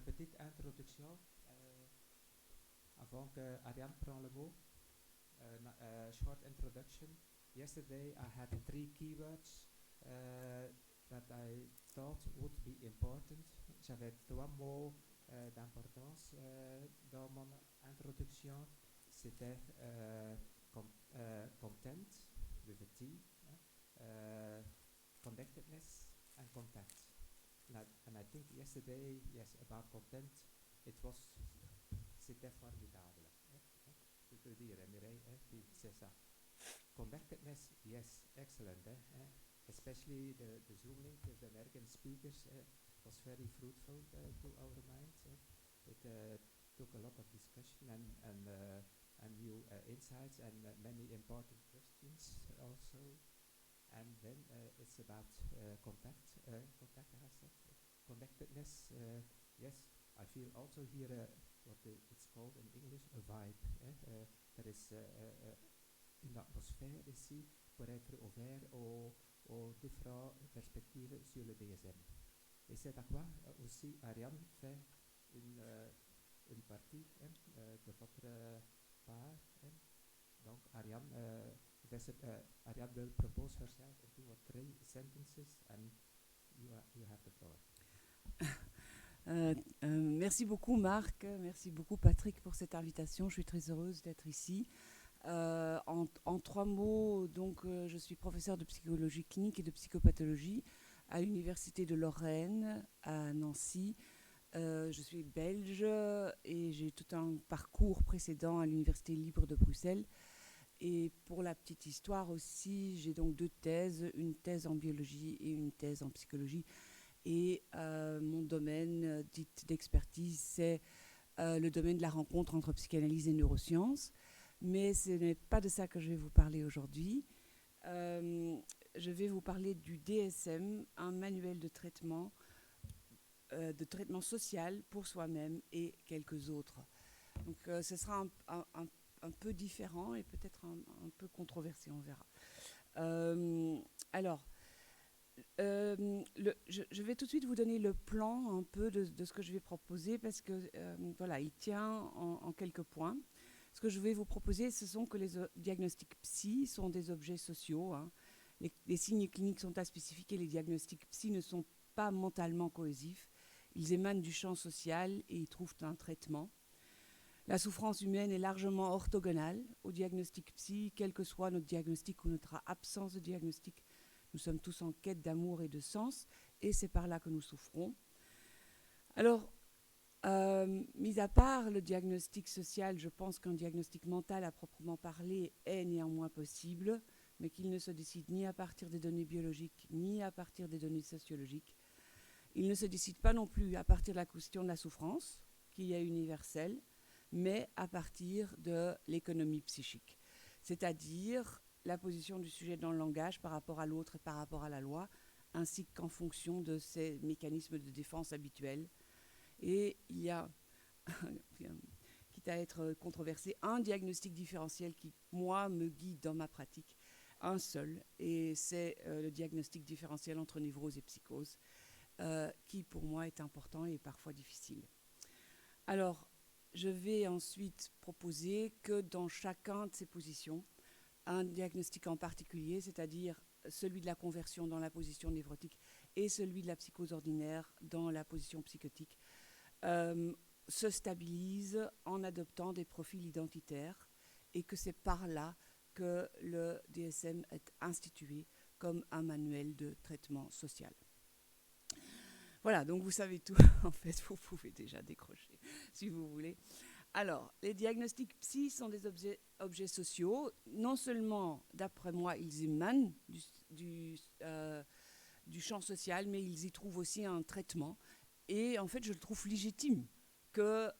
petite introduction avant que Ariane prenne le mot. Short introduction. Yesterday I had three keywords that I thought would be important. J'avais trois mots d'importance dans mon introduction. C'était content, with a T, connectedness and contact. And I think yesterday, yes, about content, c'était formidable. Tu peux dire, Mireille, oui, c'est ça. Connectedness, yes, excellent. Especially the Zoom link with the American speakers was very fruitful to our minds. It took a lot of discussion and new insights and many important questions also. And then it's about connectedness. Yes, I feel also here what it's called in English a vibe. There is une atmosphère ici pour être ouvert aux différentes perspectives sur le DSM. Et c'est à quoi aussi Ariane fait une partie de votre part. Donc Ariane, Ariane will propose herself in 2 or 3 sentences and you have the floor. Merci beaucoup Marc, merci beaucoup Patrick pour cette invitation. Je suis très heureuse d'être ici. En 3 mots, donc, je suis professeure de psychologie clinique et de psychopathologie à l'Université de Lorraine à Nancy. Je suis belge et j'ai tout un parcours précédent à l'Université libre de Bruxelles. Et pour la petite histoire aussi, j'ai donc 2 thèses, une thèse en biologie et une thèse en psychologie. Et mon domaine dit d'expertise, c'est le domaine de la rencontre entre psychanalyse et neurosciences. Mais ce n'est pas de ça que je vais vous parler aujourd'hui. Je vais vous parler du DSM, un manuel de traitement social pour soi-même et quelques autres. Donc ce sera un peu différent et peut-être un peu controversé, on verra. Je vais tout de suite vous donner le plan un peu de ce que je vais proposer parce que voilà, il tient en quelques points. Ce que je vais vous proposer, ce sont que les diagnostics psy sont des objets sociaux. Hein. Les signes cliniques sont aspécifiques et les diagnostics psy ne sont pas mentalement cohésifs. Ils émanent du champ social et y trouvent un traitement. La souffrance humaine est largement orthogonale au diagnostic psy, quel que soit notre diagnostic ou notre absence de diagnostic. Nous sommes tous en quête d'amour et de sens, et c'est par là que nous souffrons. Alors, mis à part le diagnostic social, je pense qu'un diagnostic mental à proprement parler est néanmoins possible, mais qu'il ne se décide ni à partir des données biologiques, ni à partir des données sociologiques. Il ne se décide pas non plus à partir de la question de la souffrance, qui est universelle, mais à partir de l'économie psychique, c'est-à-dire la position du sujet dans le langage par rapport à l'autre et par rapport à la loi, ainsi qu'en fonction de ces mécanismes de défense habituels. Et il y a, quitte à être controversé, un diagnostic différentiel qui, moi, me guide dans ma pratique, un seul, et c'est le diagnostic différentiel entre névrose et psychose, qui pour moi est important et parfois difficile. Alors, je vais ensuite proposer que dans chacun de ces positions, un diagnostic en particulier, c'est-à-dire celui de la conversion dans la position névrotique et celui de la psychose ordinaire dans la position psychotique, se stabilise en adoptant des profils identitaires et que c'est par là que le DSM est institué comme un manuel de traitement social. Voilà, donc vous savez tout. En fait, vous pouvez déjà décrocher si vous voulez. Alors, les diagnostics psy sont des objets sociaux. Non seulement, d'après moi, ils émanent du champ social, mais ils y trouvent aussi un traitement. Et en fait, je le trouve légitime que,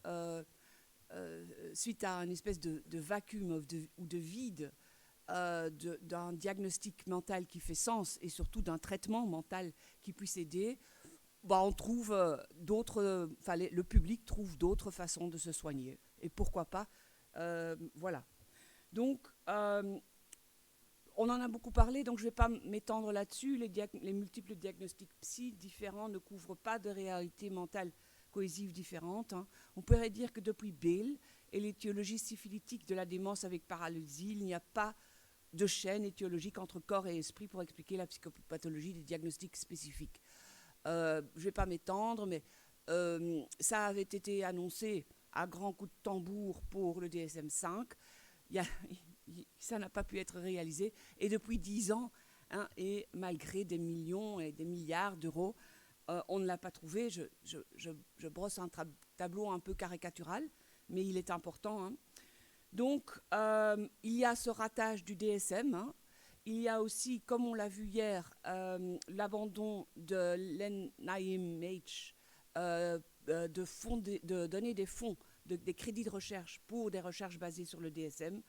suite à une espèce de vacuum ou de vide d'un diagnostic mental qui fait sens et surtout d'un traitement mental qui puisse aider, on trouve le public trouve d'autres façons de se soigner. Et pourquoi pas voilà. Donc, on en a beaucoup parlé, donc je ne vais pas m'étendre là-dessus. Les multiples diagnostics psy différents ne couvrent pas de réalité mentale cohésives différentes. Hein. On pourrait dire que depuis Bale et l'étiologie syphilitique de la démence avec paralysie, il n'y a pas de chaîne étiologique entre corps et esprit pour expliquer la psychopathologie des diagnostics spécifiques. Je ne vais pas m'étendre, mais ça avait été annoncé à grands coups de tambour pour le DSM-5. Ça n'a pas pu être réalisé. Et depuis 10 ans, hein, et malgré des millions et des milliards d'euros, on ne l'a pas trouvé. Je brosse un tableau un peu caricatural, mais il est important. Hein. Donc, il y a ce ratage du DSM. Hein. Il y a aussi, comme on l'a vu hier, l'abandon de l'NIMH de donner des fonds, des crédits de recherche pour des recherches basées sur le DSM.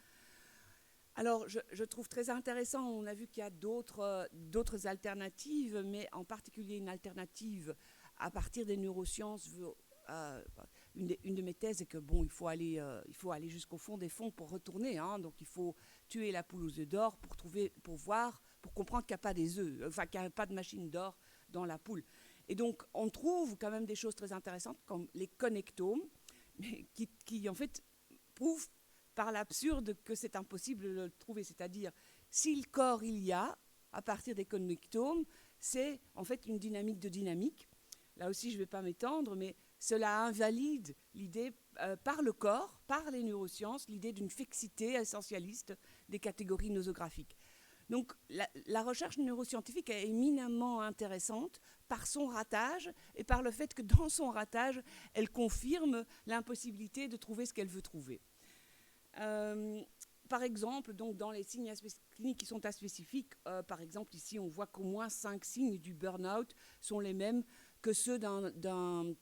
Alors, je trouve très intéressant, on a vu qu'il y a d'autres alternatives, mais en particulier une alternative à partir des neurosciences. Une de mes thèses est que bon, il faut aller jusqu'au fond des fonds pour retourner. Hein, donc, il faut tuer la poule aux œufs d'or pour comprendre qu'il n'y a pas des œufs, enfin qu'il n'y a pas de machine d'or dans la poule. Et donc, on trouve quand même des choses très intéressantes comme les connectomes, mais qui en fait prouvent par l'absurde que c'est impossible de le trouver. C'est-à-dire, si le corps il y a, à partir des connectomes, c'est en fait une dynamique de dynamique. Là aussi, je ne vais pas m'étendre, mais cela invalide l'idée, par le corps, par les neurosciences, l'idée d'une fixité essentialiste des catégories nosographiques. Donc, la recherche neuroscientifique est éminemment intéressante par son ratage et par le fait que dans son ratage, elle confirme l'impossibilité de trouver ce qu'elle veut trouver. Par exemple, donc, dans les signes cliniques qui sont aspécifiques, par exemple, ici, on voit qu'au moins 5 signes du burn-out sont les mêmes que ceux d'une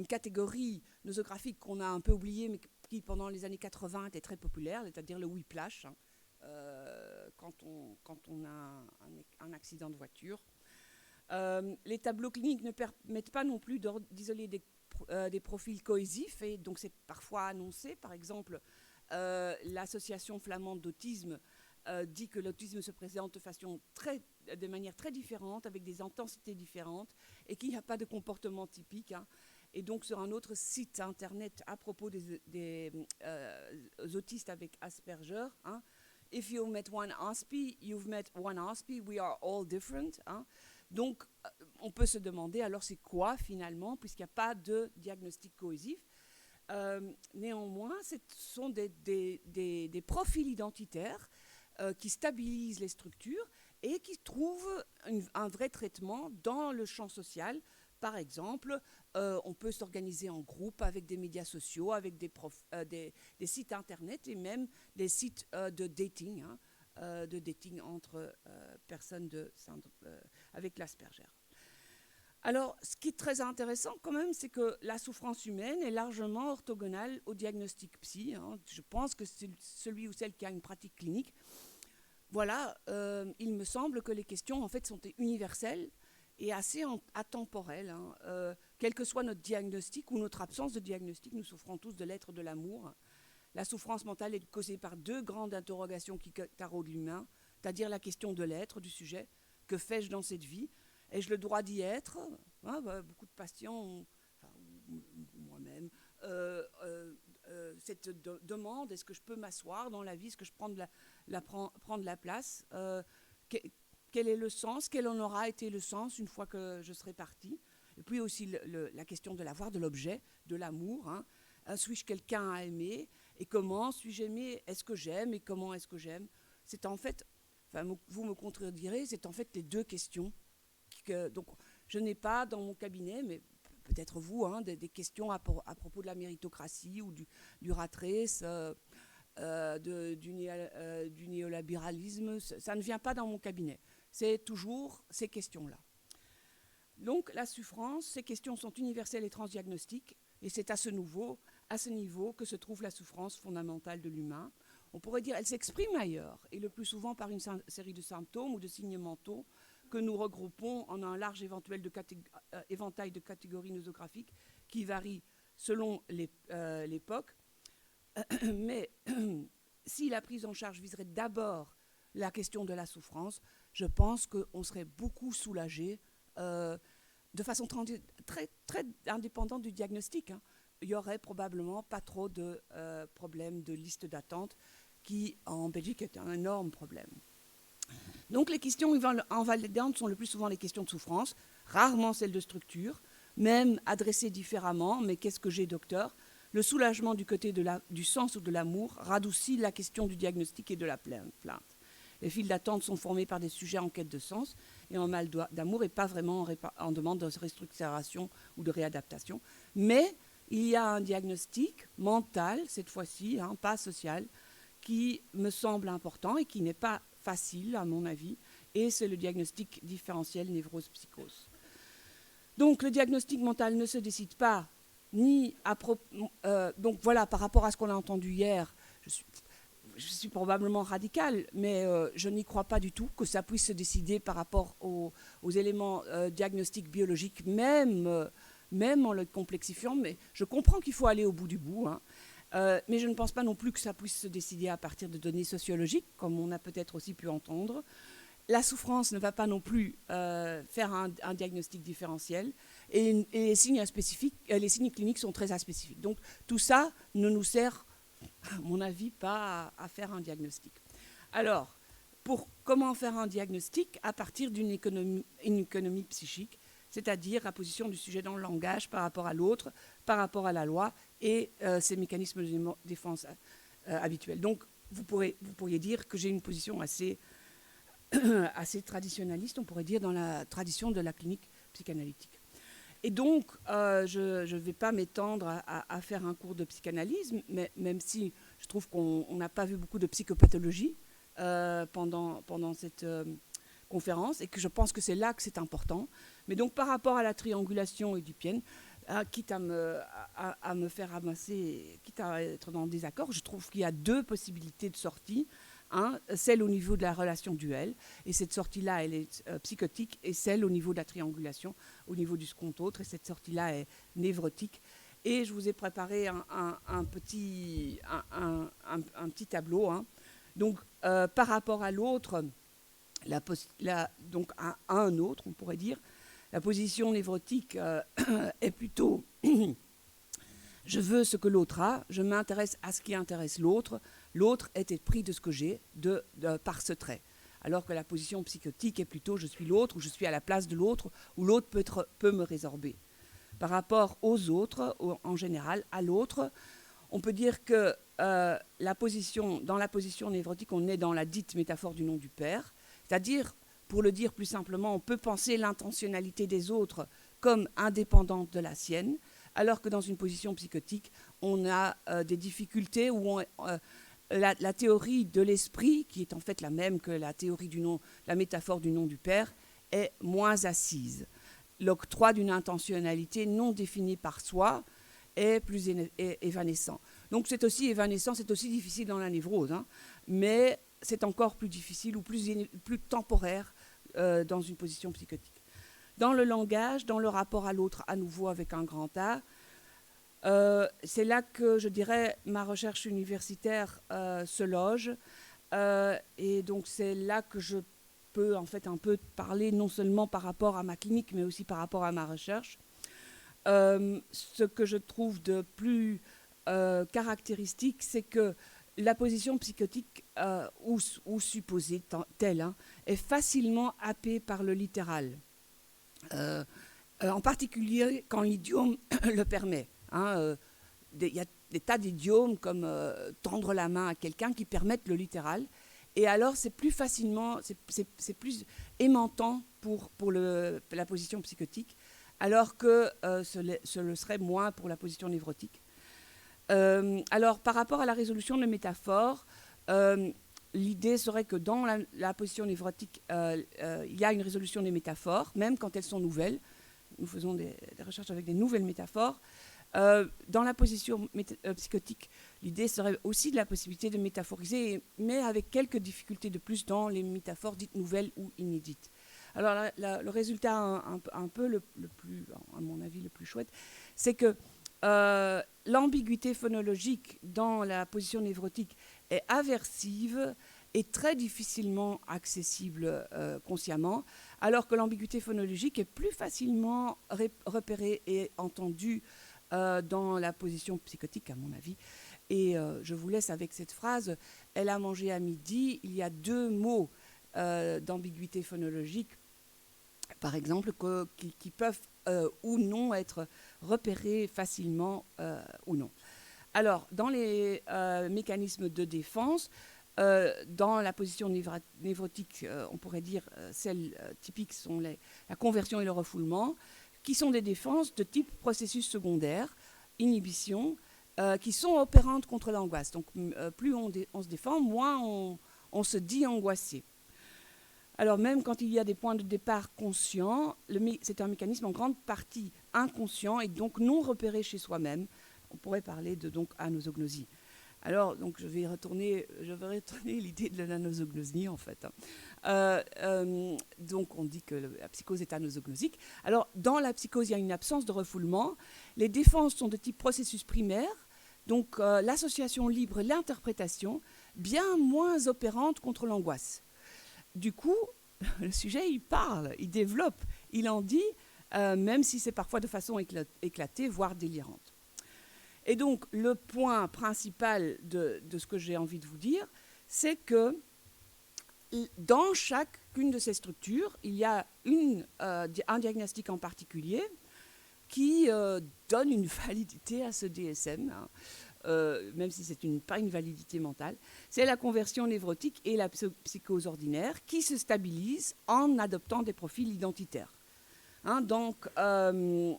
catégorie nosographique qu'on a un peu oubliée, mais qui, pendant les années 80, était très populaire, c'est-à-dire le whiplash, hein, quand on a un accident de voiture. Les tableaux cliniques ne permettent pas non plus d'isoler des profils cohésifs, et donc c'est parfois annoncé. Par exemple, l'association flamande d'autisme dit que l'autisme se présente de manière très différente, avec des intensités différentes, et qu'il n'y a pas de comportement typique. Hein. Et donc, sur un autre site internet à propos des autistes avec Asperger, hein, if you met one Aspie, you've met one Aspie, we are all different. Hein. Donc, on peut se demander, alors c'est quoi finalement, puisqu'il n'y a pas de diagnostic cohésif. Néanmoins, ce sont des profils identitaires qui stabilisent les structures et qui trouvent un vrai traitement dans le champ social. Par exemple, on peut s'organiser en groupe avec des médias sociaux, avec des sites internet et même des sites de dating, hein, de dating entre personnes avec l'Asperger. Alors, ce qui est très intéressant quand même, c'est que la souffrance humaine est largement orthogonale au diagnostic psy. Hein. Je pense que c'est celui ou celle qui a une pratique clinique. Voilà, il me semble que les questions en fait sont universelles et assez atemporelles. Hein. Quel que soit notre diagnostic ou notre absence de diagnostic, nous souffrons tous de l'être de l'amour. La souffrance mentale est causée par 2 grandes interrogations qui taraudent l'humain, c'est-à-dire la question de l'être, du sujet. Que fais-je dans cette vie ? Ai-je le droit d'y être ? Hein, beaucoup de patients, moi-même, cette demande, est-ce que je peux m'asseoir dans la vie ? Est-ce que je prends de la place ? Quel est le sens ? Quel en aura été le sens une fois que je serai partie ? Et puis aussi la question de l'avoir, de l'objet, de l'amour. Hein. Suis-je quelqu'un à aimer ? Et comment suis-je aimé ? Est-ce que j'aime ? Et comment est-ce que j'aime ? C'est en fait, vous me contredirez, c'est en fait les 2 questions. Donc, je n'ai pas dans mon cabinet, mais peut-être vous, hein, des questions à propos de la méritocratie ou du rat race, du néolibéralisme. Ça ne vient pas dans mon cabinet. C'est toujours ces questions-là. Donc, la souffrance, ces questions sont universelles et transdiagnostiques, et c'est à ce niveau que se trouve la souffrance fondamentale de l'humain. On pourrait dire qu'elle s'exprime ailleurs, et le plus souvent par une série de symptômes ou de signes mentaux que nous regroupons en un large éventail de catégories nosographiques qui varient selon l'époque. Mais si la prise en charge viserait d'abord la question de la souffrance, je pense qu'on serait beaucoup soulagé de façon très, très indépendante du diagnostic, hein, il y aurait probablement pas trop de problèmes de liste d'attente, qui en Belgique est un énorme problème. Donc les questions invalidantes sont le plus souvent les questions de souffrance, rarement celles de structure, même adressées différemment, mais qu'est-ce que j'ai, docteur? Le soulagement du côté du sens ou de l'amour radoucit la question du diagnostic et de la plainte. Les files d'attente sont formées par des sujets en quête de sens et en mal d'amour et pas vraiment en demande de restructuration ou de réadaptation. Mais il y a un diagnostic mental, cette fois-ci, hein, pas social, qui me semble important et qui n'est pas facile, à mon avis, et c'est le diagnostic différentiel névrose-psychose. Donc le diagnostic mental ne se décide pas ni donc voilà, par rapport à ce qu'on a entendu hier, je suis probablement radicale, mais je n'y crois pas du tout que ça puisse se décider par rapport aux éléments diagnostiques biologiques, même en le complexifiant, mais je comprends qu'il faut aller au bout du bout, hein. Mais je ne pense pas non plus que ça puisse se décider à partir de données sociologiques, comme on a peut-être aussi pu entendre. La souffrance ne va pas non plus faire un diagnostic différentiel, et les signes cliniques sont très aspécifiques. Donc tout ça ne nous sert, à mon avis, pas à faire un diagnostic. Alors, comment faire un diagnostic à partir d'une économie psychique, c'est-à-dire la position du sujet dans le langage par rapport à l'autre, par rapport à la loi et ses mécanismes de défense habituels. Donc, vous pourriez dire que j'ai une position assez traditionnaliste, on pourrait dire, dans la tradition de la clinique psychanalytique. Et donc, je ne vais pas m'étendre à faire un cours de psychanalyse, mais même si je trouve qu'on n'a pas vu beaucoup de psychopathologie pendant cette conférence, et que je pense que c'est là que c'est important. Mais donc, par rapport à la triangulation édipienne, quitte à me faire amasser, quitte à être dans le désaccord, je trouve qu'il y a deux possibilités de sortie. Celle au niveau de la relation duel, et cette sortie-là, elle est psychotique, et celle au niveau de la triangulation, au niveau du second autre, et cette sortie-là est névrotique. Et je vous ai préparé un petit tableau. Hein. Donc, par rapport à l'autre, donc à un autre, on pourrait dire, la position névrotique est plutôt je veux ce que l'autre a, je m'intéresse à ce qui intéresse l'autre, l'autre est épris de ce que j'ai par ce trait. Alors que la position psychotique est plutôt je suis l'autre, ou je suis à la place de l'autre, ou l'autre peut me résorber. Par rapport aux autres, en général, à l'autre, on peut dire que dans la position névrotique, on est dans la dite métaphore du nom du père, c'est-à-dire, pour le dire plus simplement, on peut penser l'intentionnalité des autres comme indépendante de la sienne, alors que dans une position psychotique, on a des difficultés où la théorie de l'esprit, qui est en fait la même que la théorie du nom, la métaphore du nom du père, est moins assise. L'octroi d'une intentionnalité non définie par soi est plus évanescent. Donc c'est aussi évanescent, c'est aussi difficile dans la névrose, hein, mais c'est encore plus difficile ou plus temporaire dans une position psychotique. Dans le langage, dans le rapport à l'autre, à nouveau avec un grand A, c'est là que, je dirais, ma recherche universitaire se loge. Et donc, c'est là que je peux, en fait, un peu parler, non seulement par rapport à ma clinique, mais aussi par rapport à ma recherche. Ce que je trouve de plus caractéristique, c'est que la position psychotique, ou supposée telle, hein, est facilement happée par le littéral. En particulier quand l'idiome le permet. Il y a des tas d'idiomes comme tendre la main à quelqu'un qui permettent le littéral. Et alors, c'est plus facilement, c'est plus aimantant pour la position psychotique, alors que ce le serait moins pour la position névrotique. Alors, par rapport à la résolution de métaphores, l'idée serait que dans la position névrotique, il y a une résolution des métaphores, même quand elles sont nouvelles. Nous faisons des recherches avec des nouvelles métaphores. Dans la position psychotique, l'idée serait aussi de la possibilité de métaphoriser, mais avec quelques difficultés de plus dans les métaphores dites nouvelles ou inédites. Alors le résultat un peu le plus, à mon avis, le plus chouette, c'est que l'ambiguïté phonologique dans la position névrotique est aversive est très difficilement accessible consciemment, alors que l'ambiguïté phonologique est plus facilement repérée et entendue dans la position psychotique, à mon avis. Et je vous laisse avec cette phrase. Elle a mangé à midi. Il y a 2 mots d'ambiguïté phonologique, par exemple, qui peuvent ou non être repérés facilement ou non. Alors, dans les mécanismes de défense, dans la position névrotique, on pourrait dire celles typiques sont la conversion et le refoulement, qui sont des défenses de type processus secondaire, inhibition, qui sont opérantes contre l'angoisse. Donc, plus on se défend, moins on se dit angoissé. Alors, même quand il y a des points de départ conscients, c'est un mécanisme en grande partie inconscient et donc non repéré chez soi-même. On pourrait parler de donc anosognosie. Alors, donc, je vais retourner l'idée de l'anosognosie, en fait. Donc, on dit que la psychose est anosognosique. Alors, dans la psychose, il y a une absence de refoulement. Les défenses sont de type processus primaire, donc l'association libre et l'interprétation, bien moins opérantes contre l'angoisse. Du coup, le sujet, il parle, il développe, il en dit, même si c'est parfois de façon éclatée, voire délirante. Et donc, le point principal de ce que j'ai envie de vous dire, c'est que dans chacune de ces structures, il y a un diagnostic en particulier qui donne une validité à ce DSM, hein, même si c'est pas une validité mentale. C'est la conversion névrotique et la psychose ordinaire qui se stabilisent en adoptant des profils identitaires. Hein, donc, par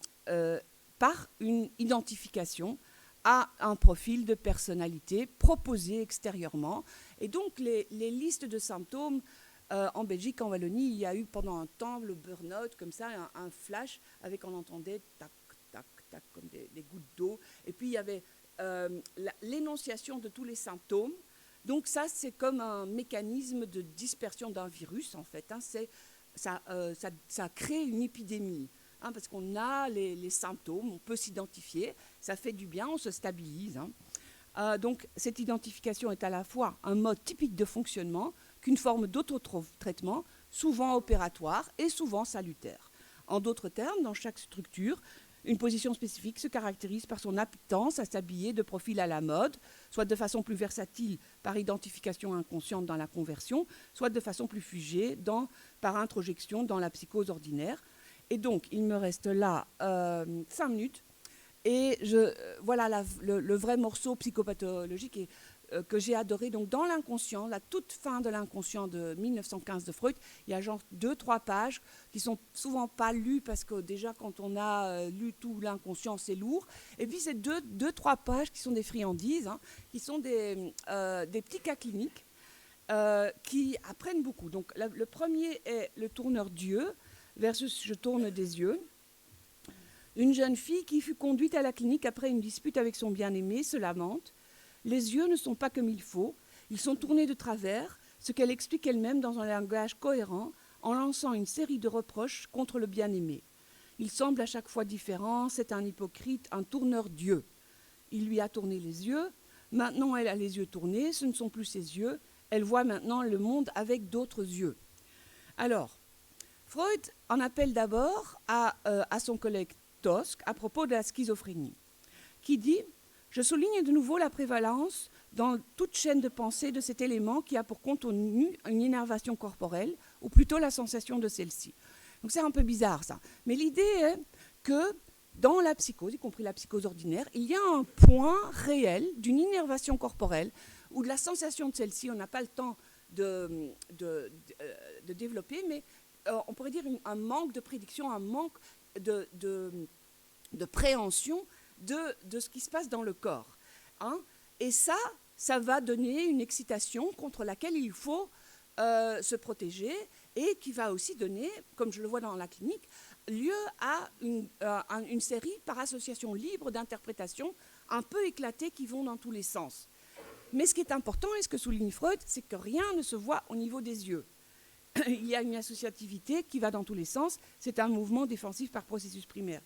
une identification à un profil de personnalité proposé extérieurement. Et donc, les listes de symptômes, en Belgique, en Wallonie, il y a eu pendant un temps le burn-out, comme ça, un flash, avec on entendait tac, tac, tac, comme des gouttes d'eau. Et puis, il y avait l'énonciation de tous les symptômes. Donc, ça, c'est comme un mécanisme de dispersion d'un virus, en fait. Hein. Ça crée une épidémie. Hein, parce qu'on a les symptômes, on peut s'identifier, ça fait du bien, on se stabilise. Hein. Donc, cette identification est à la fois un mode typique de fonctionnement qu'une forme d'autotraitement, souvent opératoire et souvent salutaire. En d'autres termes, dans chaque structure, une position spécifique se caractérise par son appétence à s'habiller de profil à la mode, soit de façon plus versatile par identification inconsciente dans la conversion, soit de façon plus figée par introjection dans la psychose ordinaire. Et donc, il me reste là 5 minutes. Et voilà le vrai morceau psychopathologique que j'ai adoré. Donc, dans l'inconscient, la toute fin de l'inconscient de 1915 de Freud, il y a genre 2-3 pages qui sont souvent pas lues parce que déjà, quand on a lu tout l'inconscient, c'est lourd. Et puis, c'est 2-3 pages qui sont des friandises, hein, qui sont des petits cas cliniques qui apprennent beaucoup. Donc, le premier est le tourneur Dieu versus je tourne des yeux. Une jeune fille qui fut conduite à la clinique après une dispute avec son bien-aimé se lamente. Les yeux ne sont pas comme il faut, ils sont tournés de travers, ce qu'elle explique elle-même dans un langage cohérent en lançant une série de reproches contre le bien-aimé. Il semble à chaque fois différent, c'est un hypocrite, un tourneur Dieu. Il lui a tourné les yeux, maintenant elle a les yeux tournés, ce ne sont plus ses yeux, elle voit maintenant le monde avec d'autres yeux. Alors, Freud en appelle d'abord à son collègue Tosc à propos de la schizophrénie, qui dit « Je souligne de nouveau la prévalence dans toute chaîne de pensée de cet élément qui a pour contenu une innervation corporelle, ou plutôt la sensation de celle-ci. » Donc c'est un peu bizarre ça. Mais l'idée est que dans la psychose, y compris la psychose ordinaire, il y a un point réel d'une innervation corporelle ou de la sensation de celle-ci. On n'a pas le temps de développer, mais on pourrait dire un manque de prédiction, un manque de préhension de ce qui se passe dans le corps. Hein. Et ça va donner une excitation contre laquelle il faut se protéger et qui va aussi donner, comme je le vois dans la clinique, lieu à une série par association libre d'interprétations un peu éclatées qui vont dans tous les sens. Mais ce qui est important, et ce que souligne Freud, c'est que rien ne se voit au niveau des yeux. Il y a une associativité qui va dans tous les sens, c'est un mouvement défensif par processus primaire.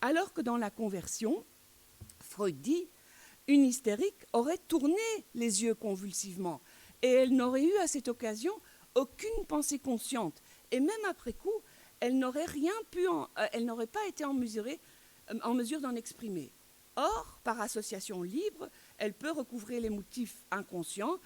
Alors que dans la conversion, Freud dit, une hystérique aurait tourné les yeux convulsivement et elle n'aurait eu à cette occasion aucune pensée consciente. Et même après coup, elle n'aurait pas été en mesure d'en exprimer. Or, par association libre, elle peut recouvrer les motifs inconscients,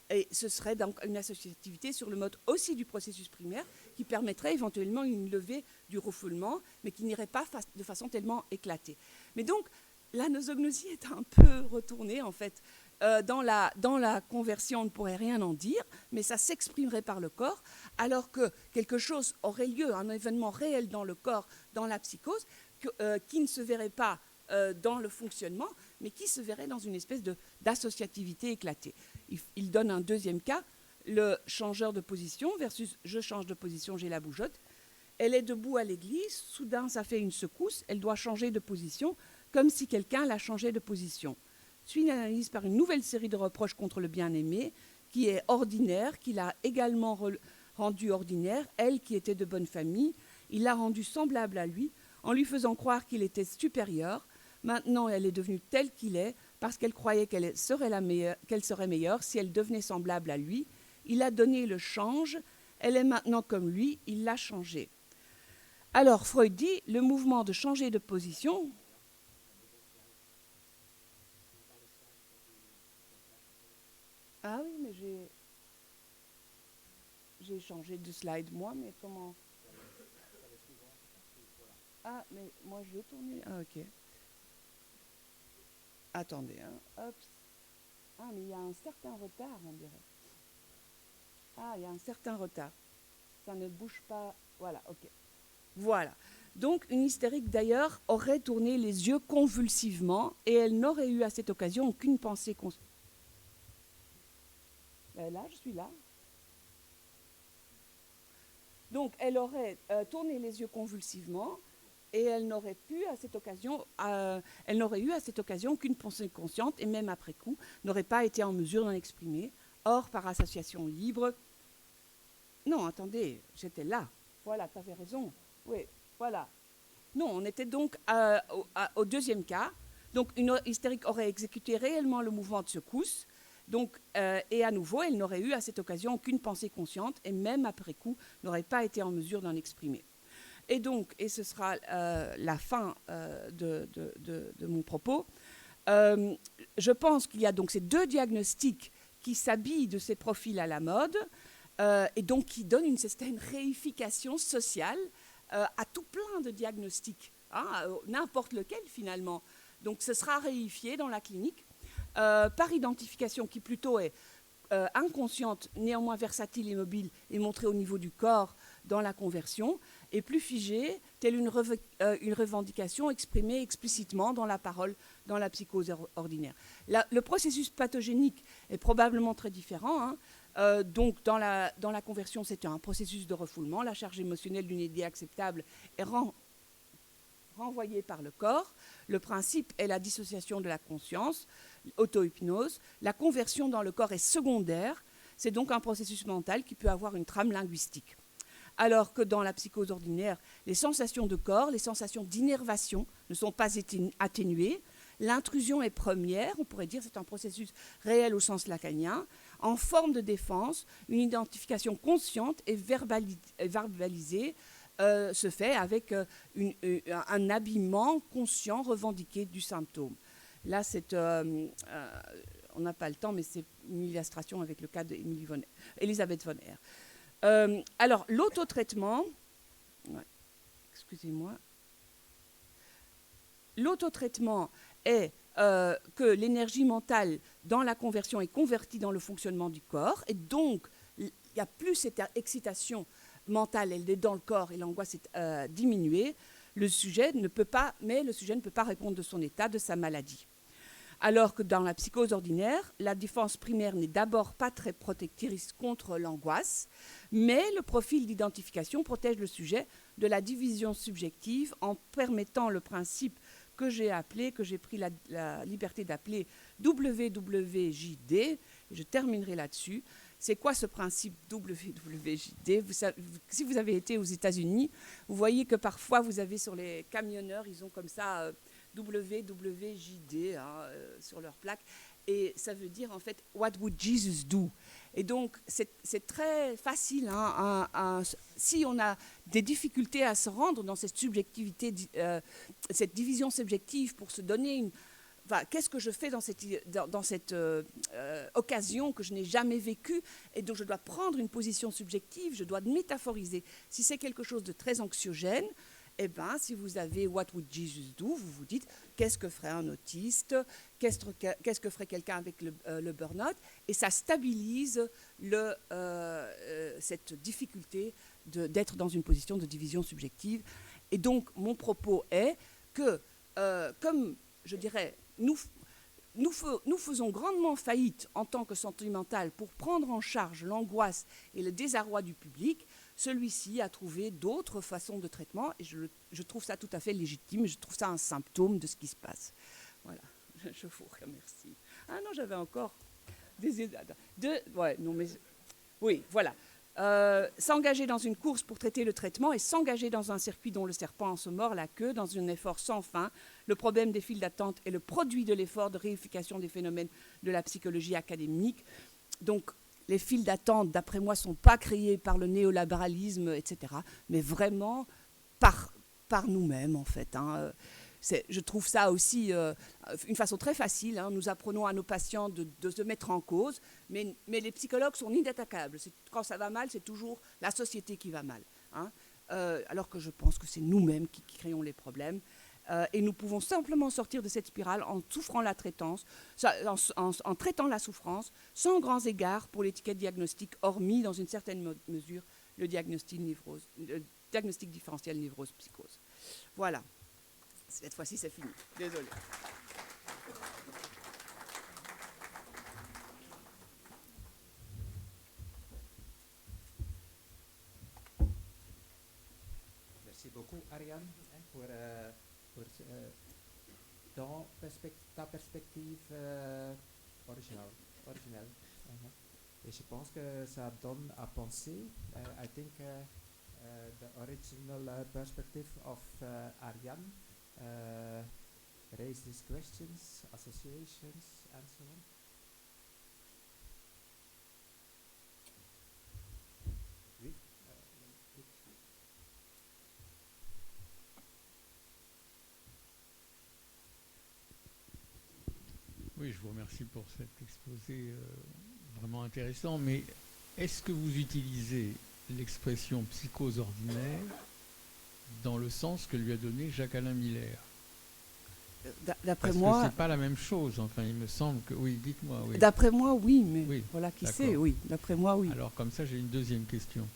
et ce serait donc une associativité sur le mode aussi du processus primaire qui permettrait éventuellement une levée du refoulement, mais qui n'irait pas de façon tellement éclatée. Mais donc, la nosognosie est un peu retournée, en fait. Dans la conversion, on ne pourrait rien en dire, mais ça s'exprimerait par le corps, alors que quelque chose aurait lieu, un événement réel dans le corps, dans la psychose, qui ne se verrait pas dans le fonctionnement, mais qui se verrait dans une espèce d'associativité éclatée. Il donne un deuxième cas, le changeur de position versus je change de position, j'ai la bougeotte. Elle est debout à l'église, soudain ça fait une secousse, elle doit changer de position, comme si quelqu'un la changeait de position. Suit une analyse par une nouvelle série de reproches contre le bien-aimé, qui est ordinaire, qu'il a également rendu ordinaire, elle qui était de bonne famille, il l'a rendu semblable à lui, en lui faisant croire qu'il était supérieur. Maintenant, elle est devenue telle qu'il est, parce qu'elle croyait qu'elle serait meilleure si elle devenait semblable à lui. Il a donné le change, elle est maintenant comme lui, il l'a changée. Alors, Freud dit, le mouvement de changer de position... Ah oui, mais j'ai changé de slide, moi, mais comment... Ah, mais moi, je vais tourner... Ah, ok. Attendez, hein. Hop. Ah, mais il y a un certain retard, on dirait. Ah, il y a un certain retard. Ça ne bouge pas. Voilà, ok. Voilà. Donc, une hystérique, d'ailleurs, aurait tourné les yeux convulsivement et elle n'aurait eu à cette occasion aucune pensée consciente. Là, je suis là. Donc, elle aurait tourné les yeux convulsivement et elle n'aurait eu à cette occasion aucune pensée consciente et même après coup, n'aurait pas été en mesure d'en exprimer. Or, par association libre... Non, attendez, j'étais là. Voilà, tu avais raison. Oui, voilà. Non, on était donc au deuxième cas. Donc, une hystérique aurait exécuté réellement le mouvement de secousse. Donc, et à nouveau, elle n'aurait eu à cette occasion aucune pensée consciente et même après coup, n'aurait pas été en mesure d'en exprimer. Et donc, et ce sera la fin de mon propos, je pense qu'il y a donc ces deux diagnostics qui s'habillent de ces profils à la mode et donc qui donnent une certaine réification sociale à tout plein de diagnostics, hein, n'importe lequel finalement. Donc ce sera réifié dans la clinique par identification qui plutôt est inconsciente, néanmoins versatile et mobile, et montrée au niveau du corps dans la conversion, et plus figée, telle une revendication exprimée explicitement dans la parole, dans la psychose ordinaire. Le processus pathogénique est probablement très différent. Hein. Donc, dans la conversion, c'est un processus de refoulement. La charge émotionnelle d'une idée acceptable est renvoyée par le corps. Le principe est la dissociation de la conscience, auto-hypnose. La conversion dans le corps est secondaire. C'est donc un processus mental qui peut avoir une trame linguistique. Alors que dans la psychose ordinaire, les sensations de corps, les sensations d'innervation ne sont pas atténuées. L'intrusion est première, on pourrait dire c'est un processus réel au sens lacanien, en forme de défense, une identification consciente et verbalisée se fait avec un habillement conscient revendiqué du symptôme. Là, on n'a pas le temps, mais c'est une illustration avec le cas d'Elisabeth von Herr. Alors, l'autotraitement, excusez-moi, l'autotraitement est que l'énergie mentale dans la conversion est convertie dans le fonctionnement du corps, et donc il n'y a plus cette excitation mentale, elle est dans le corps et l'angoisse est diminuée. Le sujet ne peut pas répondre de son état, de sa maladie. Alors que dans la psychose ordinaire, la défense primaire n'est d'abord pas très protectrice contre l'angoisse, mais le profil d'identification protège le sujet de la division subjective en permettant le principe que j'ai pris la liberté d'appeler WWJD. Je terminerai là-dessus. C'est quoi ce principe WWJD ? Si vous avez été aux États-Unis, vous voyez que parfois vous avez sur les camionneurs, ils ont comme ça WWJD sur leur plaque. Et ça veut dire en fait « What would Jesus do ?» Et donc c'est très facile, hein, si on a des difficultés à se rendre dans cette subjectivité, cette division subjective pour se donner une... Enfin, qu'est-ce que je fais dans cette occasion que je n'ai jamais vécue et dont je dois prendre une position subjective, je dois métaphoriser. Si c'est quelque chose de très anxiogène, eh ben, si vous avez « What would Jesus do ?» vous vous dites « Qu'est-ce que ferait un autiste ? Qu'est-ce que ferait quelqu'un avec le burn-out ?» Et ça stabilise cette difficulté d'être dans une position de division subjective. Et donc, mon propos est que, comme je dirais, nous faisons grandement faillite en tant que sentimental pour prendre en charge l'angoisse et le désarroi du public. Celui-ci a trouvé d'autres façons de traitement et je trouve ça tout à fait légitime. Je trouve ça un symptôme de ce qui se passe. Voilà, je vous remercie. Ah non, j'avais encore des... Ouais, non, mais... Oui, voilà. S'engager dans une course pour traiter le traitement et s'engager dans un circuit dont le serpent se mord la queue, dans un effort sans fin. Le problème des files d'attente est le produit de l'effort de réification des phénomènes de la psychologie académique. Donc, les files d'attente, d'après moi, ne sont pas créées par le néolibéralisme, etc., mais vraiment par nous-mêmes, en fait. Hein. Je trouve ça aussi une façon très facile. Hein. Nous apprenons à nos patients de se mettre en cause, mais les psychologues sont inattaquables. Quand ça va mal, c'est toujours la société qui va mal. Hein. Alors que je pense que c'est nous-mêmes qui créons les problèmes. Et nous pouvons simplement sortir de cette spirale en souffrant la traitance, en traitant la souffrance, sans grands égards pour l'étiquette diagnostique, hormis, dans une certaine mesure, le diagnostic différentiel névrose-psychose. Voilà. Cette fois-ci, c'est fini. Désolée. Merci beaucoup, Ariane, pour ta perspective originelle. Et je pense que ça donne à penser. I think the original perspective of Ariane raises questions, associations, and so on. Oui. Oui, je vous remercie pour cet exposé vraiment intéressant, mais est-ce que vous utilisez l'expression psychose ordinaire dans le sens que lui a donné Jacques-Alain Miller? D'après Parce moi... que c'est pas la même chose, enfin il me semble que... Oui, dites-moi, oui. D'après moi, oui, mais oui, voilà qui d'accord. sait, oui. D'après moi, oui. Alors comme ça, j'ai une deuxième question.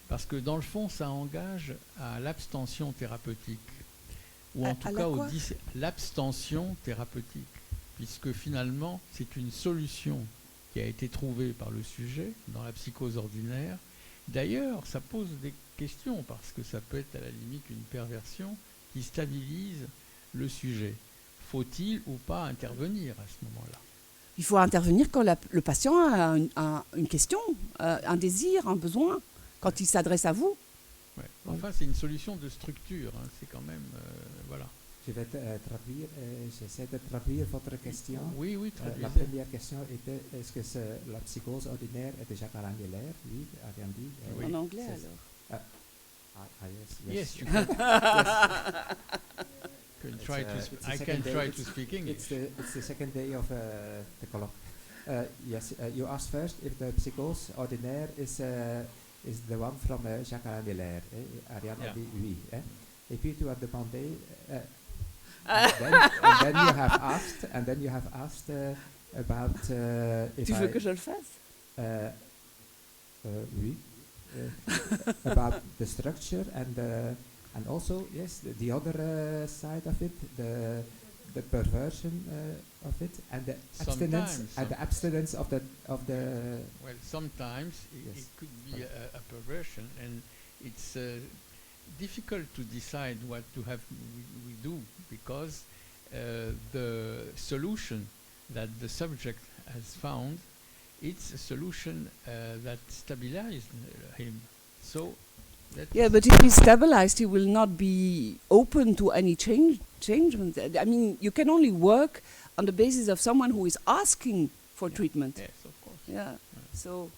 Parce que dans le fond, ça engage à l'abstention thérapeutique. Ou en tout cas, l'abstention thérapeutique. Puisque finalement, c'est une solution qui a été trouvée par le sujet dans la psychose ordinaire. D'ailleurs, ça pose des questions, parce que ça peut être à la limite une perversion qui stabilise le sujet. Faut-il ou pas intervenir à ce moment-là? Il faut intervenir quand le patient a une question, un désir, un besoin, quand il s'adresse à vous. Ouais. Enfin, c'est une solution de structure, hein. C'est quand même... voilà. Je vais traduire, j'essaie de traduire votre question. Oui, oui, la première question était, est-ce que la psychose ordinaire est de Jacques-Alain Miller? Oui, Ariane dit. Oui. En anglais alors? Yes. You can. Yes. I can try to speak English. It's the second day of the colloque. Yes, you asked first if the psychose ordinaire is the one from Jacques-Alain Miller. Ariane dit oui. Et puis tu as demandé... then you have asked about if tu veux que je le fasse? Oui. About the structure and also yes the other side of it, the perversion of it, and the abstinence of the well, sometimes it could be a perversion, and it's difficult to decide what we do, because the solution that the subject has found, it's a solution that stabilizes him. So yeah, but if he's stabilized, he will not be open to any change. I mean, you can only work on the basis of someone who is asking for treatment. Yes, of course. Yeah. So,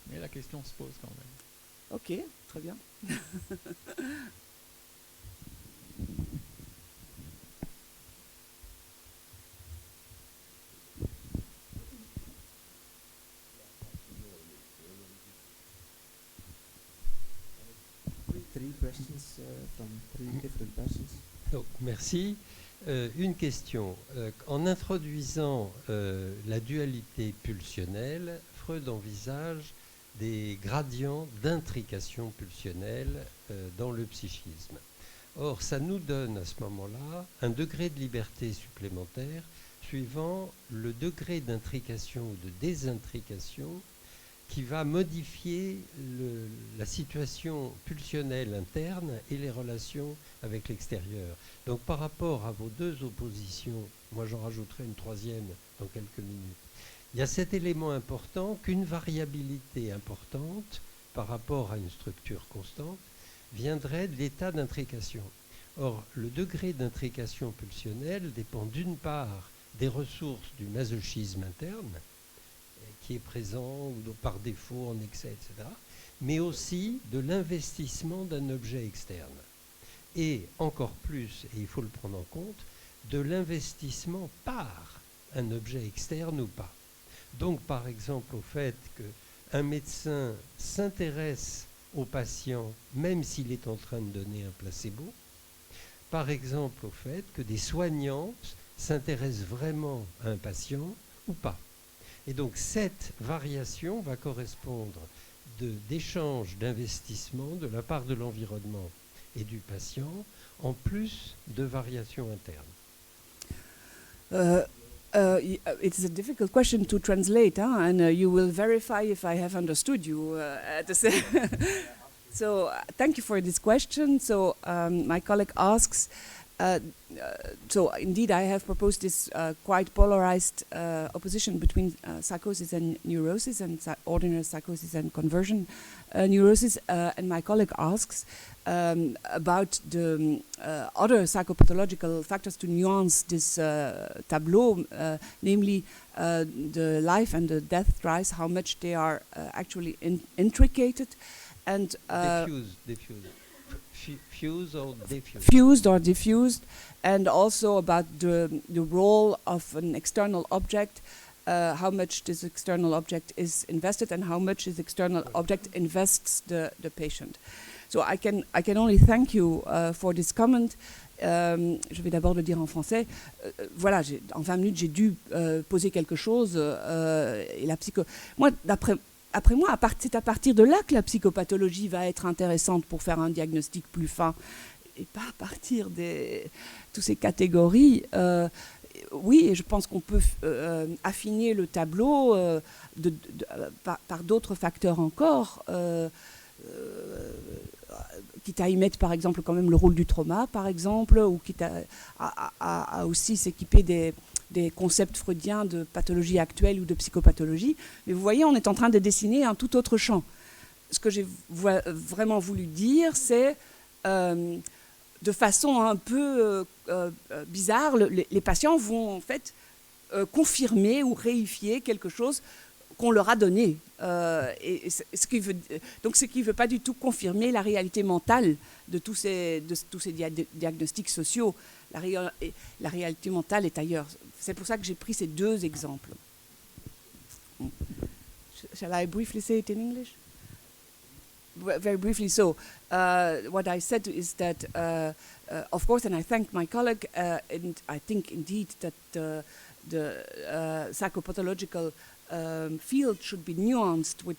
Mais la question se pose quand même. ok, très bien. Three questions from three different persons. Donc, merci. Une question. En introduisant la dualité pulsionnelle, Freud envisage des gradients d'intrication pulsionnelle dans le psychisme. Or, ça nous donne à ce moment-là un degré de liberté supplémentaire suivant le degré d'intrication ou de désintrication qui va modifier la situation pulsionnelle interne et les relations avec l'extérieur. Donc par rapport à vos deux oppositions, moi j'en rajouterai une troisième dans quelques minutes, il y a cet élément important qu'une variabilité importante par rapport à une structure constante viendrait de l'état d'intrication. Or, le degré d'intrication pulsionnelle dépend d'une part des ressources du masochisme interne, qui est présent ou par défaut en excès, etc., mais aussi de l'investissement d'un objet externe. Et encore plus, et il faut le prendre en compte, de l'investissement par un objet externe ou pas. Donc, par exemple, au fait qu'un médecin s'intéresse au patient, même s'il est en train de donner un placebo, par exemple au fait que des soignantes s'intéressent vraiment à un patient ou pas. Et donc cette variation va correspondre d'échanges d'investissement de la part de l'environnement et du patient, en plus de variations internes. It's a difficult question to translate, and you will verify if I have understood you. So thank you for this question. So my colleague asks, so indeed I have proposed this quite polarized opposition between psychosis and neurosis, and ordinary psychosis and conversion neurosis, and my colleague asks about the other psychopathological factors to nuance this tableau, namely the life and the death drives, how much they are actually intricated and fused or diffused. Fused or diffused, and also about the role of an external object, how much this external object is invested and how much this external object invests the patient. So I can only thank you for this comment. Je vais d'abord le dire en français. Voilà, en 20 minutes, j'ai dû poser quelque chose. Et la moi, après moi, c'est à partir de là que la psychopathologie va être intéressante pour faire un diagnostic plus fin. Et pas à partir de toutes ces catégories. Oui, et je pense qu'on peut affiner le tableau par d'autres facteurs encore. Quitte à y mettre par exemple quand même le rôle du trauma par exemple, ou quitte à aussi s'équiper des concepts freudiens de pathologie actuelle ou de psychopathologie. Mais vous voyez, on est en train de dessiner un tout autre champ. Ce que j'ai vraiment voulu dire, c'est de façon un peu bizarre, les patients vont en fait confirmer ou réifier quelque chose qu'on leur a donné. Ce qui ne veut pas du tout confirmer la réalité mentale de tous ces diagnostics sociaux. La réalité mentale est ailleurs. C'est pour ça que j'ai pris ces deux exemples. Shall I briefly say it in English? Very briefly. So, what I said is that, of course, and I thank my colleague, and I think indeed that the psychopathological field should be nuanced with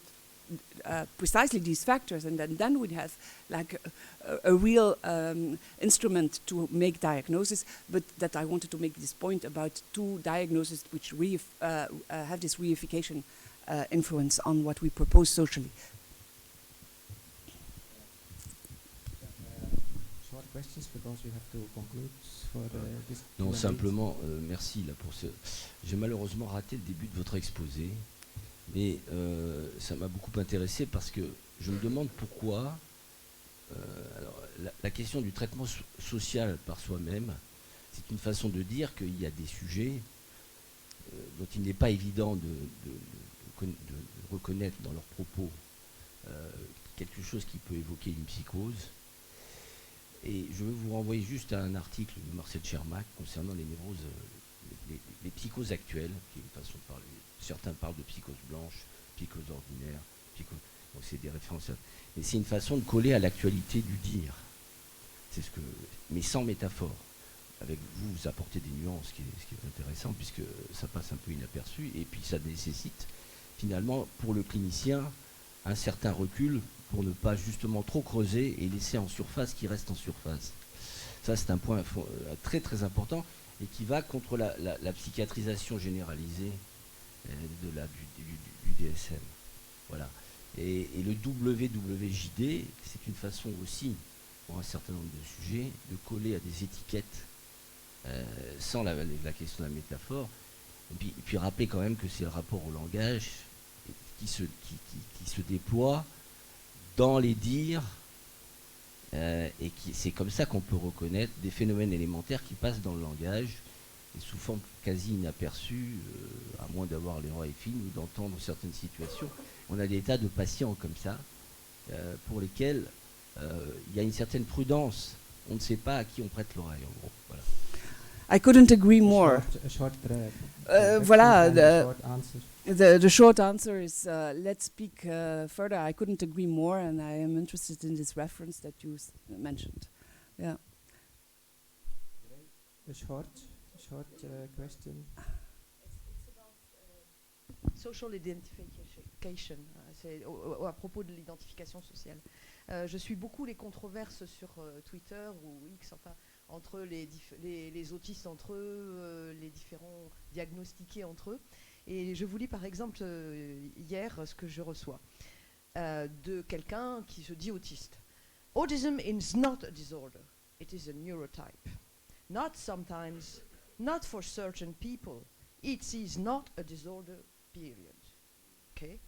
precisely these factors, and then we'd have like a real instrument to make diagnosis. But that I wanted to make this point about two diagnoses which have this reification influence on what we propose socially. Short questions because we have to conclude for this. Non, simplement, merci là pour ce. J'ai malheureusement raté le début de votre exposé, mais ça m'a beaucoup intéressé parce que je me demande pourquoi alors, la question du traitement social par soi-même, c'est une façon de dire qu'il y a des sujets dont il n'est pas évident de reconnaître dans leurs propos quelque chose qui peut évoquer une psychose. Et je veux vous renvoyer juste à un article de Marcel Chermak concernant les névroses, les psychoses actuelles, qui est une façon de parler. Certains parlent de psychose blanche, psychose ordinaire, donc c'est des références. Mais c'est une façon de coller à l'actualité du dire. C'est ce que, mais sans métaphore. Avec vous apportez des nuances, ce qui est intéressant, puisque ça passe un peu inaperçu, et puis ça nécessite finalement pour le clinicien un certain recul pour ne pas justement trop creuser et laisser en surface ce qui reste en surface. Ça, c'est un point très très important et qui va contre la psychiatrisation généralisée du DSM. Voilà. Et le WWJD, c'est une façon aussi, pour un certain nombre de sujets, de coller à des étiquettes sans la question de la métaphore. Et puis rappeler quand même que c'est le rapport au langage qui se déploie dans les dires et c'est comme ça qu'on peut reconnaître des phénomènes élémentaires qui passent dans le langage et sous forme quasi inaperçue, à moins d'avoir les oreilles fines ou d'entendre certaines situations. On a des tas de patients comme ça pour lesquels il y a une certaine prudence. On ne sait pas à qui on prête l'oreille, en gros. Voilà. I couldn't agree more. Voilà, the short answer is let's speak further. I couldn't agree more, and I am interested in this reference that you mentioned. Yeah. A short question. It's about social identification. C'est à propos de l'identification sociale. Je suis beaucoup les controverses sur Twitter ou X, enfin, entre les autistes entre eux, les différents diagnostiqués entre eux. Et je vous lis par exemple hier ce que je reçois de quelqu'un qui se dit autiste. Autism is not a disorder, it is a neurotype. Not sometimes, not for certain people. It is not a disorder, period. Okay?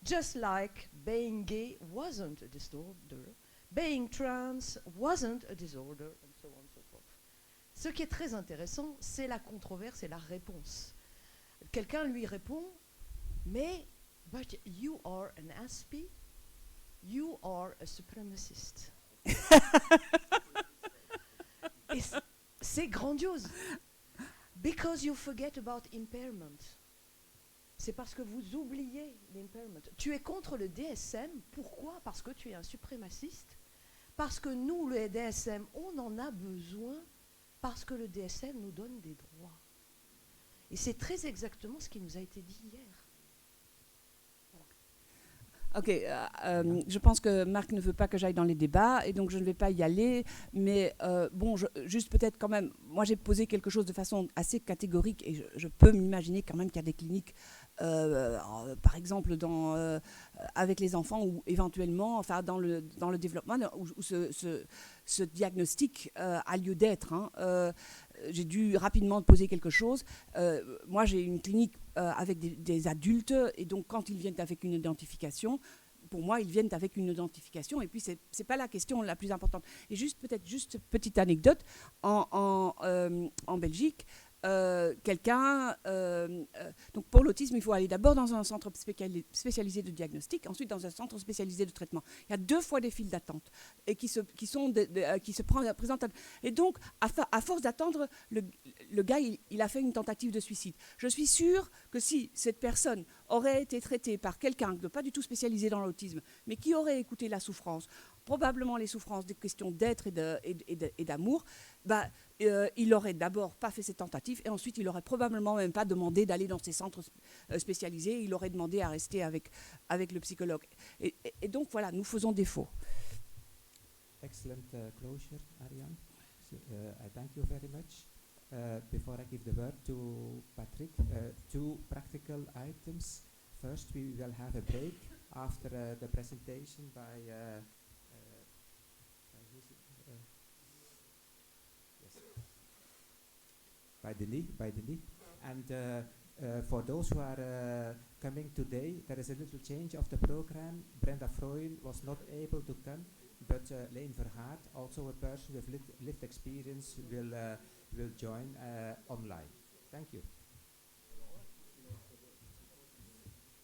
Just like being gay wasn't a disorder, being trans wasn't a disorder, and so on and so forth. Ce qui est très intéressant, c'est la controverse et la réponse. Quelqu'un lui répond, mais but you are an aspie, you are a supremacist. Et c'est grandiose. Because you forget about impairment. C'est parce que vous oubliez l'impairment. Tu es contre le DSM. Pourquoi? Parce que tu es un suprémaciste. Parce que nous, le DSM, on en a besoin. Parce que le DSM nous donne des droits. Et c'est très exactement ce qui nous a été dit hier. Ok, je pense que Marc ne veut pas que j'aille dans les débats et donc je ne vais pas y aller. Mais bon, juste peut-être quand même, moi j'ai posé quelque chose de façon assez catégorique et je peux m'imaginer quand même qu'il y a des cliniques, par exemple avec les enfants ou éventuellement, enfin dans le développement où ce diagnostic a lieu d'être. Hein. J'ai dû rapidement poser quelque chose. Moi, j'ai une clinique avec des adultes, et donc quand ils viennent avec une identification, pour moi, ils viennent avec une identification, et puis c'est pas la question la plus importante. Et peut-être petite anecdote, en Belgique, quelqu'un, donc pour l'autisme, il faut aller d'abord dans un centre spécialisé de diagnostic, ensuite dans un centre spécialisé de traitement. Il y a 2 fois des files d'attente et qui se présentent. Et donc, à force d'attendre, le gars, il a fait une tentative de suicide. Je suis sûre que si cette personne aurait été traitée par quelqu'un de pas du tout spécialisé dans l'autisme, mais qui aurait écouté la souffrance, probablement les souffrances, des questions d'être et d'amour, il n'aurait d'abord pas fait cette tentative et ensuite il n'aurait probablement même pas demandé d'aller dans ces centres spécialisés, il aurait demandé à rester avec le psychologue. Et donc voilà, nous faisons défaut. Excellent closure, Ariane. So, I thank you very much. Before I give the word to Patrick, 2 practical items. First, we will have a break after the presentation by Denis. And for those who are coming today, there is a little change of the program. Brenda Freund was not able to come, but Leen Vergaert, also a person with lived experience, will will join online. Thank you.